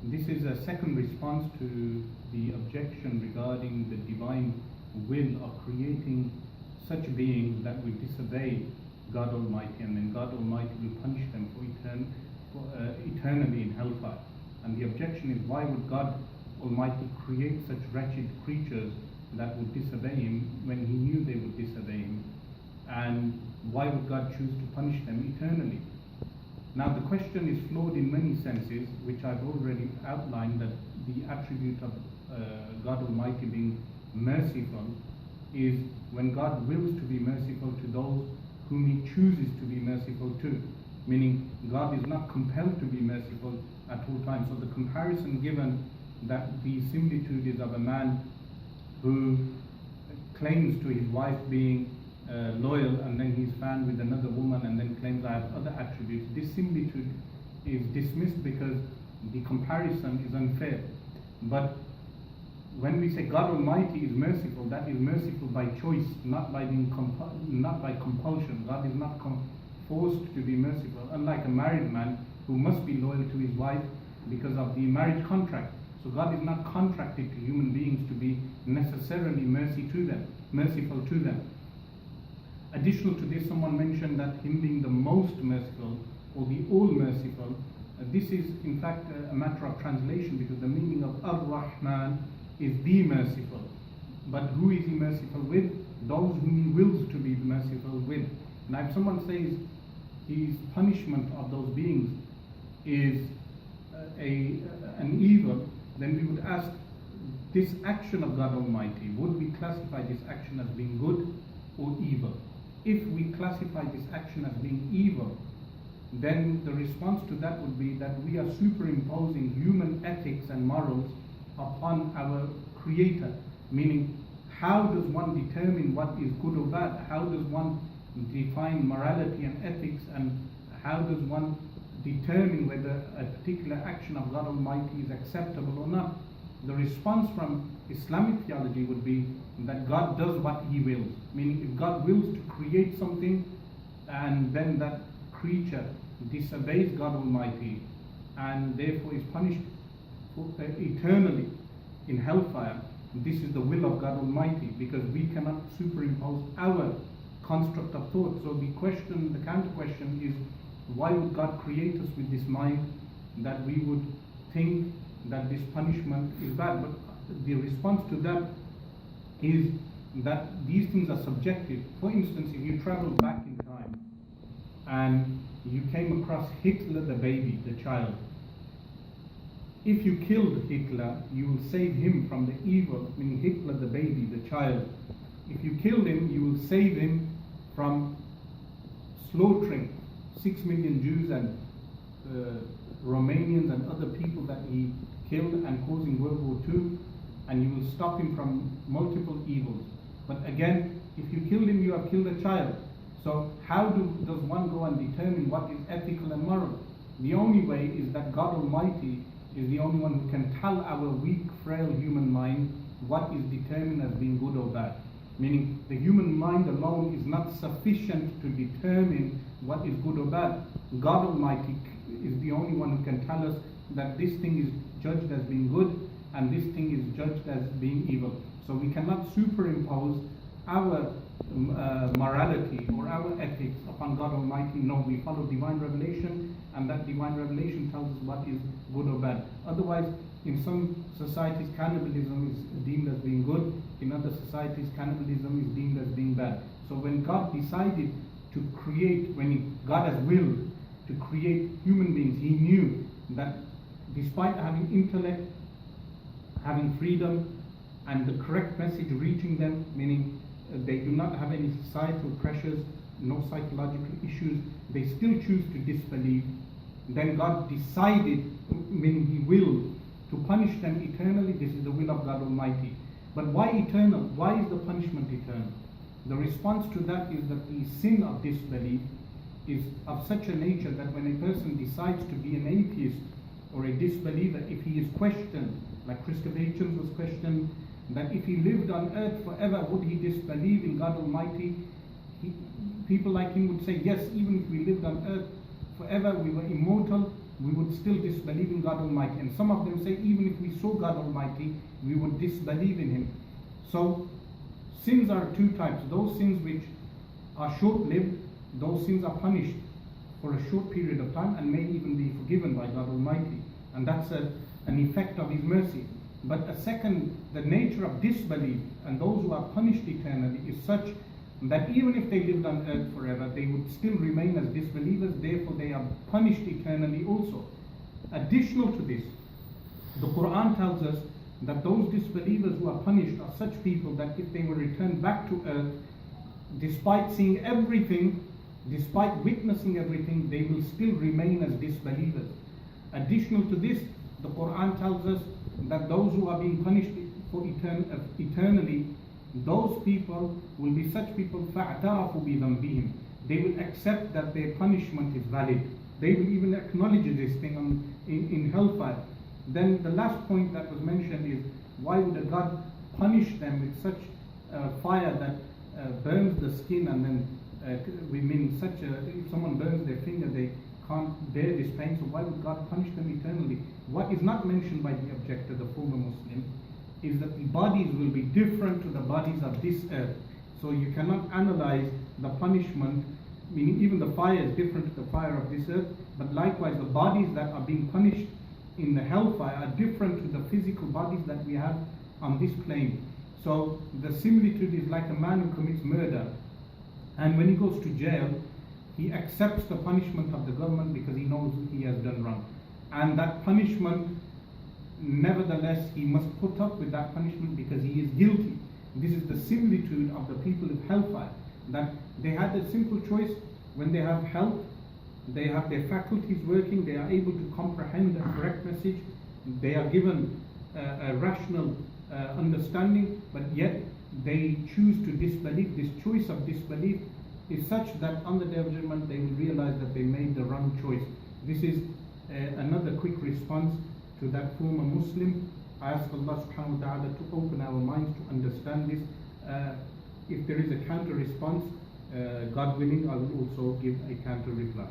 This is a second response to the objection regarding the divine will of creating such beings that will disobey God Almighty, and then God Almighty will punish them for eternally in hellfire. And the objection is, why would God Almighty create such wretched creatures that would disobey Him when He knew they would disobey Him? And why would God choose to punish them eternally? Now the question is flawed in many senses, which I've already outlined, that the attribute of God Almighty being merciful is when God wills to be merciful to those whom He chooses to be merciful to, meaning God is not compelled to be merciful at all times. So the comparison given, that the similitude is of a man who claims to his wife being loyal, and then he's found with another woman and then claims I have other attributes. This similitude is dismissed because the comparison is unfair. But when we say God Almighty is merciful, that is merciful by choice, not by compulsion. God is not forced to be merciful, unlike a married man who must be loyal to his wife because of the marriage contract. So God is not contracted to human beings to be necessarily merciful to them. Additional to this, someone mentioned that Him being the most merciful or the all-merciful. This is in fact a matter of translation, because the meaning of Ar-Rahman is the merciful. But who is He merciful with? Those whom He wills to be merciful with. Now if someone says His punishment of those beings is an evil, then we would ask, this action of God Almighty, would we classify this action as being good or evil? If we classify this action as being evil, then the response to that would be that we are superimposing human ethics and morals upon our Creator. Meaning, how does one determine what is good or bad? How does one define morality and ethics? And how does one determine whether a particular action of God Almighty is acceptable or not? The response from Islamic theology would be that God does what He wills. Meaning, if God wills to create something and then that creature disobeys God Almighty and therefore is punished eternally in hellfire, this is the will of God Almighty, because we cannot superimpose our construct of thought. So the counter question is, why would God create us with this mind that we would think that this punishment is bad? But the response to that is that these things are subjective. For instance, if you travel back in time and you came across Hitler the baby, the child, if you killed Hitler, you will save him from the evil, meaning Hitler the baby, the child. If you killed him, you will save him from slaughtering 6 million Jews and Romanians and other people that he killed and causing World War II, and you will stop him from multiple evils. But again, if you killed him, you have killed a child. So how does one go and determine what is ethical and moral? The only way is that God Almighty is the only one who can tell our weak, frail human mind what is determined as being good or bad. Meaning, the human mind alone is not sufficient to determine what is good or bad. God Almighty is the only one who can tell us that this thing is judged as being good and this thing is judged as being evil. So we cannot superimpose our morality or our ethics upon God Almighty. No, we follow divine revelation, and that divine revelation tells us what is good or bad. Otherwise, in some societies, cannibalism is deemed as being good. In other societies, cannibalism is deemed as being bad. So when God decided to create, God has willed to create human beings, He knew that despite having intellect, having freedom, and the correct message reaching them, meaning they do not have any societal pressures, no psychological issues, they still choose to disbelieve. Then God decided, meaning He willed, to punish them eternally. This is the will of God Almighty. But why eternal? Why is the punishment eternal? The response to that is that the sin of disbelief is of such a nature that when a person decides to be an atheist or a disbeliever, if he is questioned, like Christopher Hitchens was questioned, that if he lived on earth forever, would he disbelieve in God Almighty? People like him would say, yes, even if we lived on earth forever, we were immortal, we would still disbelieve in God Almighty. And some of them say, even if we saw God Almighty, we would disbelieve in Him. So sins are two types. Those sins which are short-lived, those sins are punished for a short period of time and may even be forgiven by God Almighty. And that's an effect of His mercy. But a second, the nature of disbelief and those who are punished eternally is such that even if they lived on earth forever, they would still remain as disbelievers, therefore they are punished eternally also. Additional to this, the Quran tells us that those disbelievers who are punished are such people that if they were returned back to earth, despite seeing everything, despite witnessing everything, they will still remain as disbelievers. Additional to this, the Quran tells us that those who are being punished for eternally, those people will be such people, فَاعْتَرَفُوا بِذَنْبِهِمْ. They will accept that their punishment is valid. They will even acknowledge this thing in hellfire. Then the last point that was mentioned is, why would a God punish them with such fire that burns the skin, and then if someone burns their finger, they can't bear this pain, so why would God punish them eternally? What is not mentioned by the objector, the former Muslim, is that the bodies will be different to the bodies of this earth. So you cannot analyze the punishment, meaning even the fire is different to the fire of this earth, but likewise the bodies that are being punished in the hellfire are different to the physical bodies that we have on this plane. So the similitude is like a man who commits murder, and when he goes to jail, he accepts the punishment of the government because he knows he has done wrong. And that punishment, nevertheless, he must put up with that punishment because he is guilty. This is the similitude of the people of hellfire, that they had a simple choice. When they have health, they have their faculties working, they are able to comprehend the correct message, they are given a rational understanding, but yet they choose to disbelieve. This choice of disbelief is such that on the Day of Judgment they will realize that they made the wrong choice. This is another quick response to that former Muslim. I ask Allah subhanahu wa ta'ala to open our minds to understand this. If there is a counter response, God willing, I will also give a counter reply.